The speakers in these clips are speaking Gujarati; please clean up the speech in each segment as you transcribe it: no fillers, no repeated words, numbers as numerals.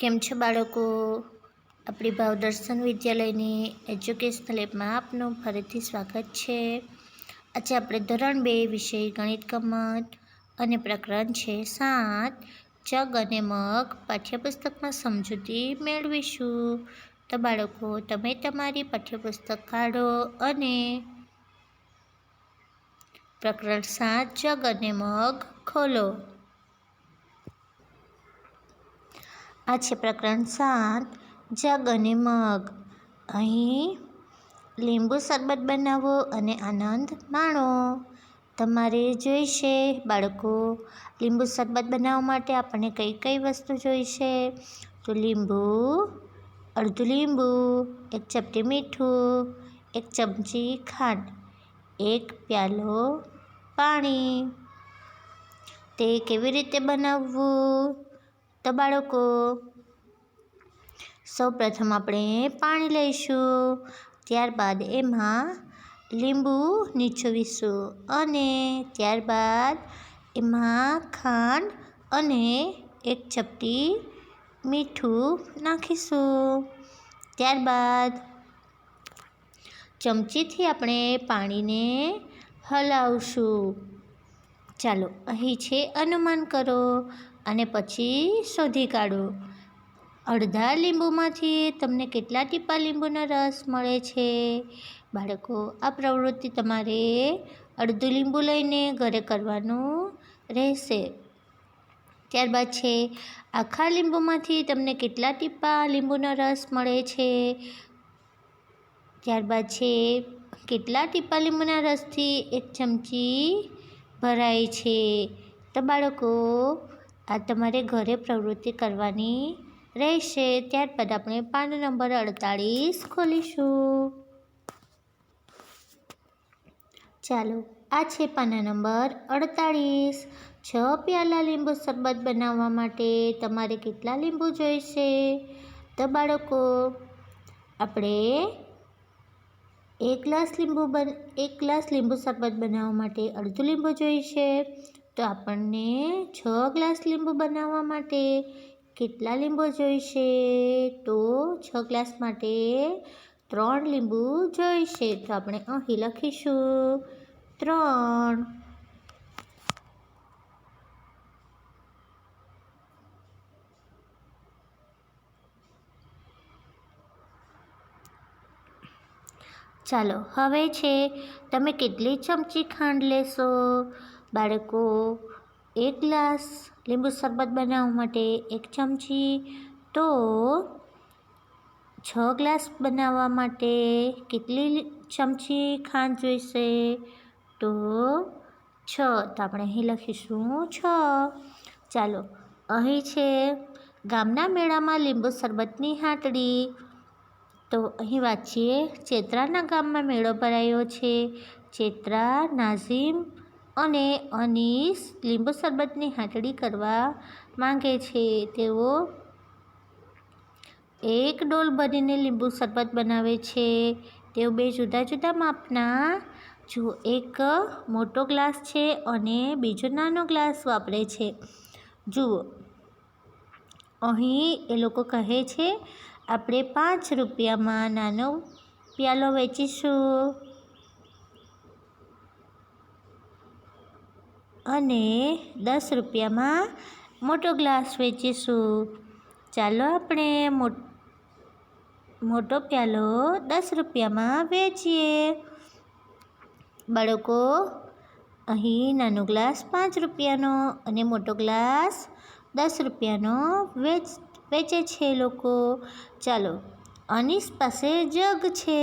કેમ છો બાળકો? આપણી ભાવદર્શન વિદ્યાલયની એજ્યુકેશનલ એપમાં આપનું ફરીથી સ્વાગત છે. આજે આપણે ધોરણ 2 વિષય ગણિત ગમત અને પ્રકરણ છે 7 જગ અને મગ પાઠ્યપુસ્તકમાં સમજૂતી મેળવીશું. તો બાળકો, તમે તમારી પાઠ્યપુસ્તક કાઢો અને પ્રકરણ 7 જગ અને મગ ખોલો. આ છે પ્રકરણ 7 જગ અને મગ. અહીં લીંબુ શરબત બનાવો અને આનંદ માણો. તમારે જોઈશે બાળકો, લીંબુ શરબત બનાવવા માટે આપણને કઈ કઈ વસ્તુ જોઈશે? તો લીંબુ, અડધું લીંબુ, એક ચપટી મીઠું, એક ચમચી ખાંડ, એક પ્યાલો પાણી. તે કેવી રીતે બનાવવું? તો બાળકો, સૌપ્રથમ આપણે પાણી લઈશું, ત્યારબાદ એમાં લીંબુ નીચોવીશું અને ત્યારબાદ એમાં ખાંડ અને એક ચપટી મીઠું નાખીશું. ત્યારબાદ ચમચીથી આપણે પાણીને હલાવશું. ચાલો, અહીં છે અનુમાન કરો અને પછી શોધી કાઢો. અડધા લીંબુમાંથી તમને કેટલા ટીપા લીંબુનો રસ મળે છે? બાળકો, આ પ્રવૃત્તિ તમારે અડધું લીંબુ લઈને ઘરે કરવાનું રહેશે. ત્યારબાદ છે આખા લીંબુમાંથી તમને કેટલા ટીપા લીંબુનો રસ મળે છે? ત્યારબાદ છે કેટલા ટીપા લીંબુના રસથી એક ચમચી ભરાય છે? તો બાળકો, આ તમારે ઘરે પ્રવૃત્તિ કરવાની રહેશે. ત્યારબાદ આપણે પાનો નંબર 48 ખોલીશું. ચાલો, આ છે પાના નંબર 48. 6 પ્યાલા લીંબુ શરબત બનાવવા માટે તમારે કેટલા લીંબુ જોઈશે? તો બાળકો, આપણે એક ગ્લાસ લીંબુ શરબત બનાવવા માટે અડધું લીંબુ જોઈશે. તો આપણને 6 ગ્લાસ લીંબુ બનાવવા માટે કેટલા લીંબુ જોઈશે? તો 6 ગ્લાસ માટે 3 લીંબુ જોઈશે. તો આપણે અહીં લખીશું 3. ચાલો, હવે છે તમે કેટલી ચમચી ખાંડ લેશો? બાળકો, 1 ગ્લાસ લીંબુ શરબત બનાવવા માટે 1 ચમચી. તો 6 ગ્લાસ બનાવવા માટે કેટલી ચમચી ખાંડ જોઈશે? તો 6. તો આપણે અહીં લખીશું 6. ચાલો, અહીં છે ગામના મેળામાં લીંબુ શરબતની હાટડી. તો અહીં વાંચીએ, ચેત્રાના ગામમાં મેળો ભરાયો છે. ચેત્રા, નાઝીમ અને અનીસ લીંબુ શરબતની હાટડી કરવા માંગે છે. તેઓ એક ડોલ ભરીને લીંબુ શરબત બનાવે છે. તેઓ 2 જુદા જુદા માપના, જો એક મોટો ગ્લાસ છે અને બીજો નાનો ગ્લાસ વાપરે છે. જુઓ, અહીં એ લોકો કહે છે આપણે 5 રૂપિયામાં નાનો પ્યાલો વેચીશું અને 10 રૂપિયામાં મોટો ગ્લાસ વેચીશું. ચાલો, આપણે મોટો પ્યાલો 10 રૂપિયામાં વેચીએ. બાળકો, અહીં નાનો ગ્લાસ 5 રૂપિયાનો અને મોટો ગ્લાસ 10 રૂપિયાનો વેચે છે લોકો. ચાલો, અનીસ પાસે જગ છે.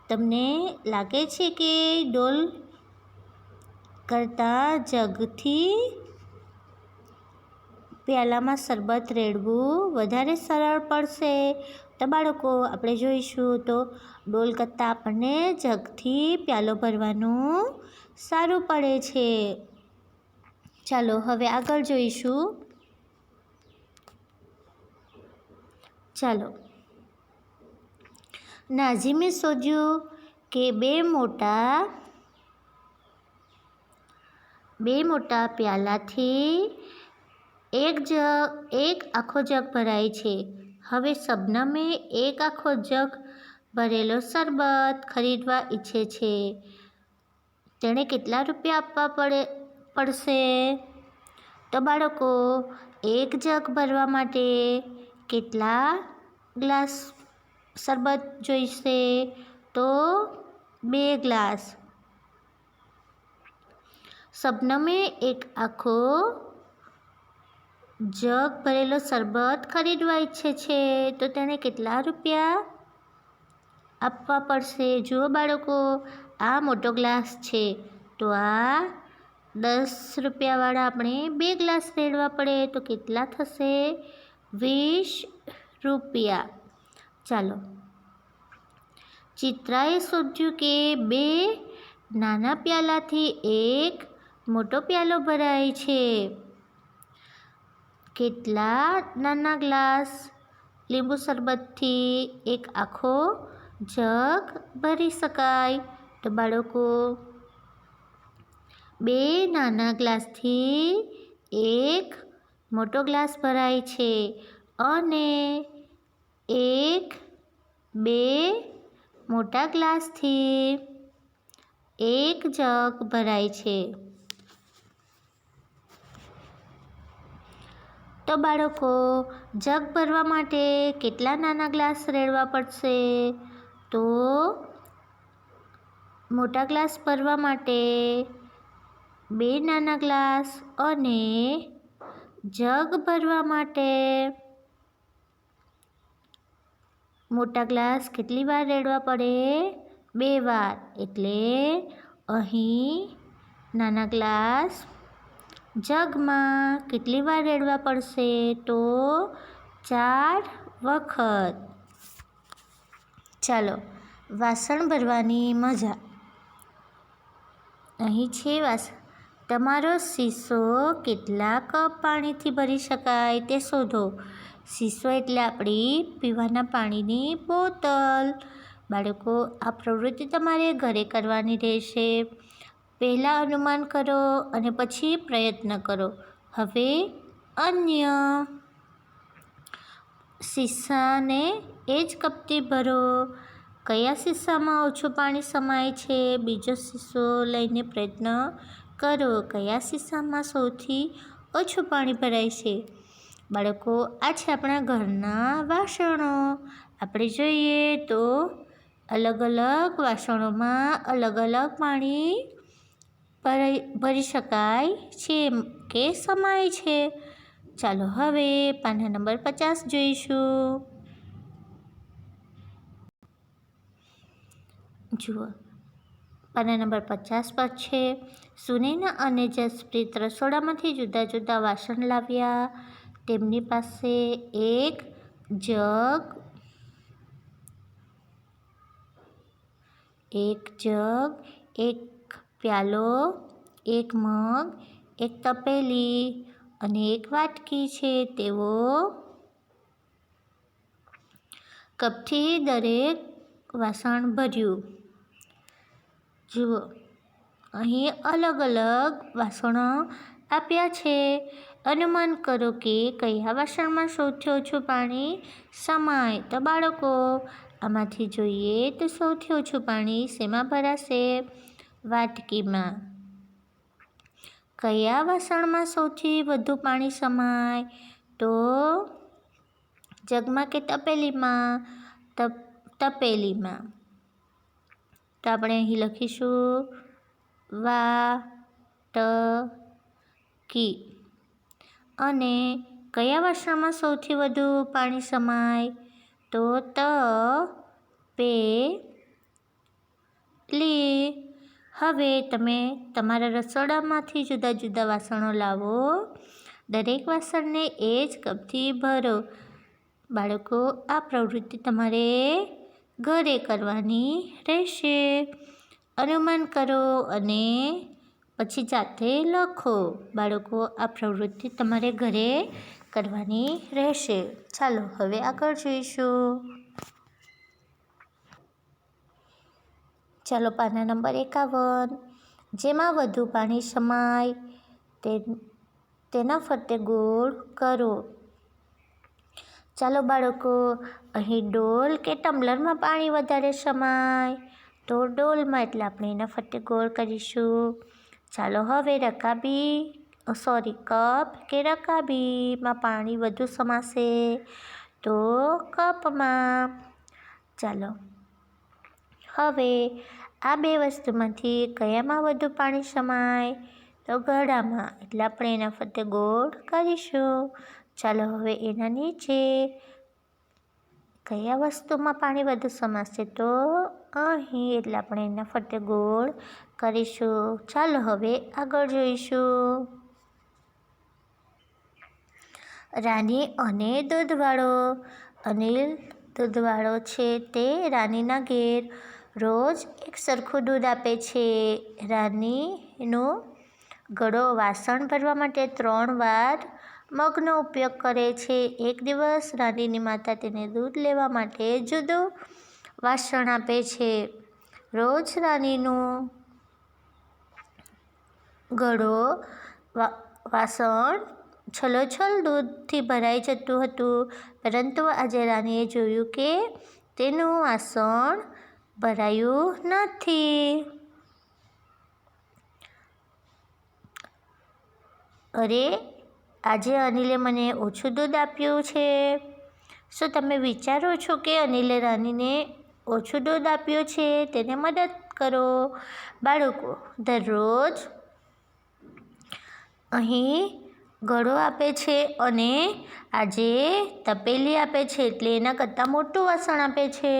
તમને લાગે છે કે ડોલ કરતાં જગથી પ્યાલામાં શરબત રેડવું વધારે સરળ પડશે? તો બાળકો, આપણે જોઈશું તો ડોલ કરતાં આપણને જગથી પ્યાલો ભરવાનું સારું પડે છે. ચાલો, હવે આગળ જોઈશું. ચાલો, નાઝીમે શોધ્યું કે બે મોટા પ્યાલાથી એક આખો જગ ભરાય છે. હવે શબનમે એક આખો જગ ભરેલો શરબત ખરીદવા ઈચ્છે છે. તેણે કેટલા રૂપિયા આપવા પડશે? તો બાળકો, એક જગ ભરવા માટે કેટલા ગ્લાસ શરબત જોઈશે? તો 2 ગ્લાસ. શબનમે એક આખો જગ ભરેલો શરબત ખરીદવા ઈચ્છે છે, તો તેણે કેટલા રૂપિયા આપવા પડશે? જુઓ બાળકો, આ મોટો ગ્લાસ છે, તો આ 10 રૂપિયાવાળા આપણે 2 ગ્લાસ રેડવા પડે, તો કેટલા થશે? 20 રૂપિયા. ચાલો, ચિત્રાએ શોધ્યું કે 2 નાના પ્યાલાથી એક મોટો પ્યાલો ભરાય છે. કેટલા નાના ગ્લાસ લીંબુ શરબતથી એક આખો જગ ભરી શકાય? તો બાળકો, 2 નાના ગ્લાસથી એક મોટો ગ્લાસ ભરાય છે અને 2 મોટા ગ્લાસથી એક જગ ભરાય છે. તો બાળકો, જગ ભરવા માટે કેટલા નાના ગ્લાસ રેડવા પડશે? તો મોટા ગ્લાસ ભરવા માટે 2 નાના ગ્લાસ અને જગ ભરવા માટે મોટા ગ્લાસ કેટલી વાર રેડવા પડે? 2 વાર. એટલે અહીં નાના ગ્લાસ જગમાં કેટલી વાર રેડવા પડશે? તો 4 વખત. ચાલો, વાસણ ભરવાની મજા. અહીં છે વાસણ. તમારો શીશો કેટલા કપ પાણીથી ભરી શકાય તે શોધો. શીશો એટલે આપણી પીવાના પાણીની બોટલ. બાળકો, આ પ્રવૃત્તિ તમારે ઘરે કરવાની રહેશે. પહેલાં અનુમાન કરો અને પછી પ્રયત્ન કરો. હવે અન્ય શીશાને એ જ કપથી ભરો. કયા શીશામાં ઓછું પાણી સમાય છે? બીજો શીશો લઈને પ્રયત્ન કરો. કયા શીશામાં સૌથી ઓછું પાણી ભરાય છે? બાળકો, આ છે આપણા ઘરના વાસણો. આપણે જોઈએ તો અલગ અલગ વાસણોમાં અલગ અલગ પાણી ભરી શકાય છે કે સમાય છે. ચાલો, હવે પાના નંબર 50 જોઈશું. જુઓ, પાના નંબર 50 પર છે. સુનીના અને જસપ્રીત રસોડામાંથી જુદા જુદા વાસણ લાવ્યા. તેમની પાસે એક જગ, એક પ્યાલો, એક મગ, એક તપેલી અને એક વાટકી છે. તેઓ કપથી દરેક વાસણ ભર્યું. જુઓ, અહીં અલગ અલગ વાસણો આપ્યા છે. અનુમાન કરો કે કયા વાસણમાં સૌથી ઓછું પાણી સમાય? તો બાળકો, આમાંથી જોઈએ તો સૌથી ઓછું પાણી શેમાં ભરાશે? વાટકીમાં. કયા વાસણમાં સૌથી વધુ પાણી સમાય? તો જગમાં કે તપેલીમાં? તપેલીમાં. તો આપણે અહીં લખીશું વાટકી. અને કયા વાસણમાં સૌથી વધુ પાણી સમાય? તો તપેલી. હવે તમે તમારા રસોડામાંથી જુદા જુદા વાસણો લાવો. દરેક વાસણને એ જ કપથી ભરો. બાળકો, આ પ્રવૃત્તિ તમારે ઘરે કરવાની રહેશે. અનુમાન કરો અને પછી જાતે લખો. બાળકો, આ પ્રવૃત્તિ તમારે ઘરે કરવાની રહેશે. ચાલો, હવે આગળ જોઈશું. ચાલો, પાના નંબર 51. જેમાં વધુ પાણી સમાય તેના ફરતે ગોળ કરો. ચાલો બાળકો, અહીં ડોલ કે ટમ્બલરમાં પાણી વધારે સમાય તો ડોલમાં એટલે આપણે એના ફરતે ગોળ કરીશું. ચાલો હવે કપ કે રકાબીમાં પાણી વધુ સમાશે તો કપમાં. ચાલો હવે આ બે વસ્તુમાંથી કયામાં વધુ પાણી સમાય તો ઘડામાં, એટલે આપણે એના ફરતે ગોળ કરીશું. ચાલો હવે એના નીચે કયા વસ્તુમાં પાણી વધુ સમાશે તો અહીં, એટલે આપણે એના ફરતે ગોળ કરીશું. ચાલો હવે આગળ જોઈશું. રાની અને દૂધવાળો. અનિલ દૂધવાળો છે તે રાનીના ઘેર રોજ એક સરખું દૂધ આપે છે. રાનીનો ઘડો વાસણ ભરવા માટે 3 વાર મગનો ઉપયોગ કરે છે. એક દિવસ રાનીની માતા તેને દૂધ લેવા માટે જુદું વાસણ આપે છે. રોજ રાનીનું ઘડો વાસણ છલોછલ દૂધથી ભરાઈ જતું હતું, પરંતુ આજે રાનીએ જોયું કે તેનું વાસણ ભરાયું નથી. અરે, આજે અનિલે મને ઓછું દૂધ આપ્યું છે. શું તમે વિચારો છો કે અનિલે રાનીને ઓછું દૂધ આપ્યું છે? તેને મદદ કરો. બાળકો, દરરોજ અહીં ઘડો આપે છે અને આજે તપેલી આપે છે, એટલે એના કરતાં મોટું વાસણ આપે છે.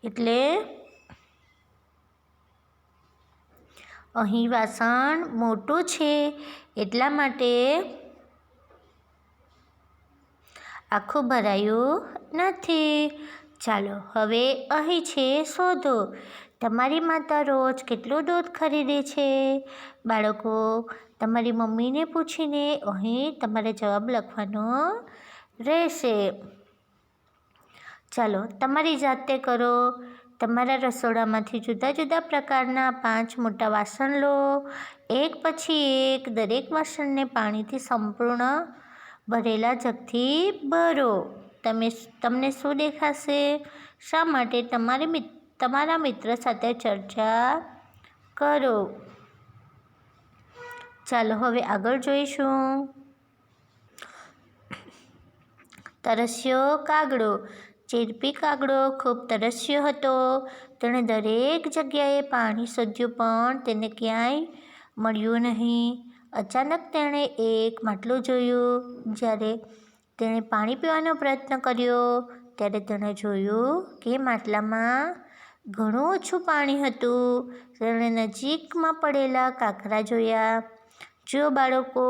એટલે અહીં વાસણ મોટું છે, એટલા માટે આખું ભરાયું નથી. ચાલો હવે અહીં છે શોધો. તમારી માતા રોજ કેટલું દૂધ ખરીદે છે? બાળકો, તમારી મમ્મીને પૂછીને અહીં તમારે જવાબ લખવાનો રહેશે. ચાલો તમારી જાતે કરો. તમારા રસોડામાંથી જુદા જુદા પ્રકારના 5 મોટા વાસણ લો. એક પછી એક દરેક વાસણને પાણીથી સંપૂર્ણ ભરેલા જગથી ભરો. તમને શું દેખાશે? શા માટે? તમારા મિત્ર સાથે ચર્ચા કરો. ચાલો હવે આગળ જોઈશું. તરસ્યો કાગડો. ચીરપી કાગડો ખૂબ તરસ્યો હતો. તેણે દરેક જગ્યાએ પાણી શોધ્યું, પણ તેને ક્યાંય મળ્યું નહીં. અચાનક તેણે એક માટલું જોયું. જ્યારે તેણે પાણી પીવાનો પ્રયત્ન કર્યો ત્યારે તેણે જોયું કે માટલામાં ઘણું ઓછું પાણી હતું. તેણે નજીકમાં પડેલા કાંકરા જોયા. જો બાળકો,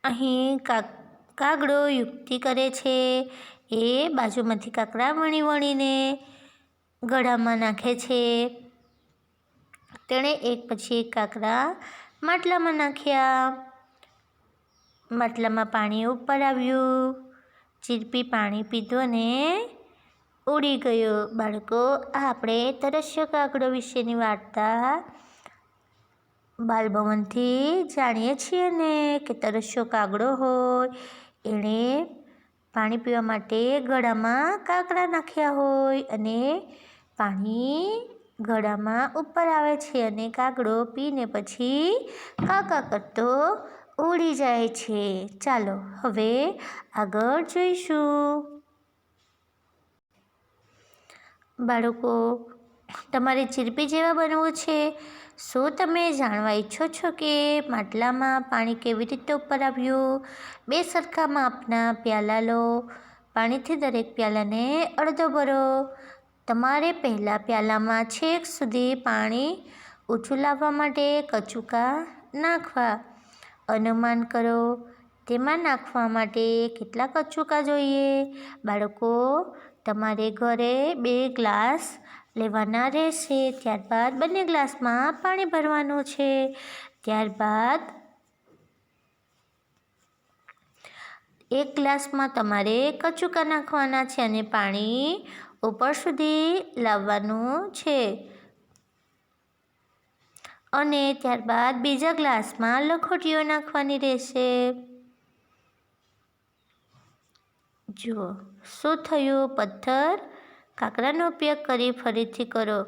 અહીં કાગડો યુક્તિ કરે છે. એ બાજુમાંથી કાંકરા વણીને ગળામાં નાખે છે. તેણે એક પછી એક કાંકરા માટલામાં નાખ્યા. માટલામાં પાણી ઉપર આવ્યું. ચીરપી પાણી પીધું અને ઉડી ગયો. બાળકો, આ આપણે તરસ્યો કાગડો વિશેની વાર્તા બાલભવનથી જાણીએ છીએ ને, કે તરસ્યો કાગડો હોય એણે પાણી પીવા માટે ગળામાં કાંકરા નાખ્યા હોય અને પાણી ગળામાં ઉપર આવે છે અને કાગડો પીને પછી કાકા કરતો ઉડી જાય છે. ચાલો હવે આગળ જોઈશું. બાળકો, તમારે ચીરપી જેવા બનવું છે. શું તમે જાણવા ઈચ્છો છો કે માટલામાં પાણી કેવી રીતે ઉપર આવ્યું? 2 સરખા માપના પ્યાલા લો. પાણીથી દરેક પ્યાલાને અડધો ભરો. તમારે પહેલા પ્યાલામાં છેક સુધી પાણી ઊંચું લાવવા માટે કચુકા નાખવા. અનુમાન કરો તેમાં નાખવા માટે કેટલા કચુકા જોઈએ? બાળકો, તમારે ઘરે 2 ગ્લાસ લેવાના રહેશે. ત્યારબાદ બંને ગ્લાસમાં પાણી ભરવાનું છે. ત્યારબાદ 1 ગ્લાસમાં તમારે કચુકા નાખવાના છે અને પાણી ઉપર સુધી લાવવાનું છે. અને ત્યારબાદ બીજા ગ્લાસમાં લખોટીઓ નાખવાની રહેશે. જુઓ શું થયું? પથ્થર કાંકરાનો ઉપયોગ કરી ફરીથી કરો.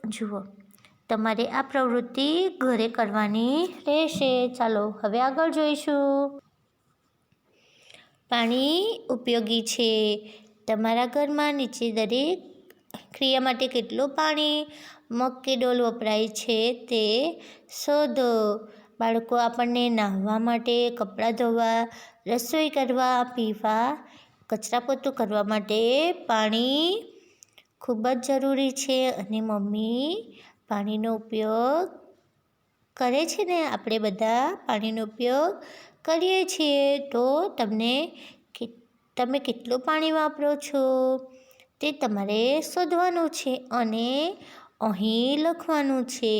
જુઓ તમારે આ પ્રવૃત્તિ ઘરે કરવાની રહેશે. ચાલો હવે આગળ જોઈશું. પાણી ઉપયોગી છે. તમારા ઘરમાં નીચે દરેક ક્રિયા માટે કેટલું પાણી મગ કે ડોલ વપરાય છે તે શોધો. બાળકો, આપણને નહાવા માટે, કપડાં ધોવા, રસોઈ કરવા, પીવા, કચરા પોતું કરવા માટે પાણી ખૂબ જ જરૂરી છે. અને મમ્મી પાણીનો ઉપયોગ કરે છે ને, આપણે બધા પાણીનો ઉપયોગ કરીએ છીએ. તો તમે કેટલું પાણી વાપરો છો તે તમારે શોધવાનું છે અને અહીં લખવાનું છે.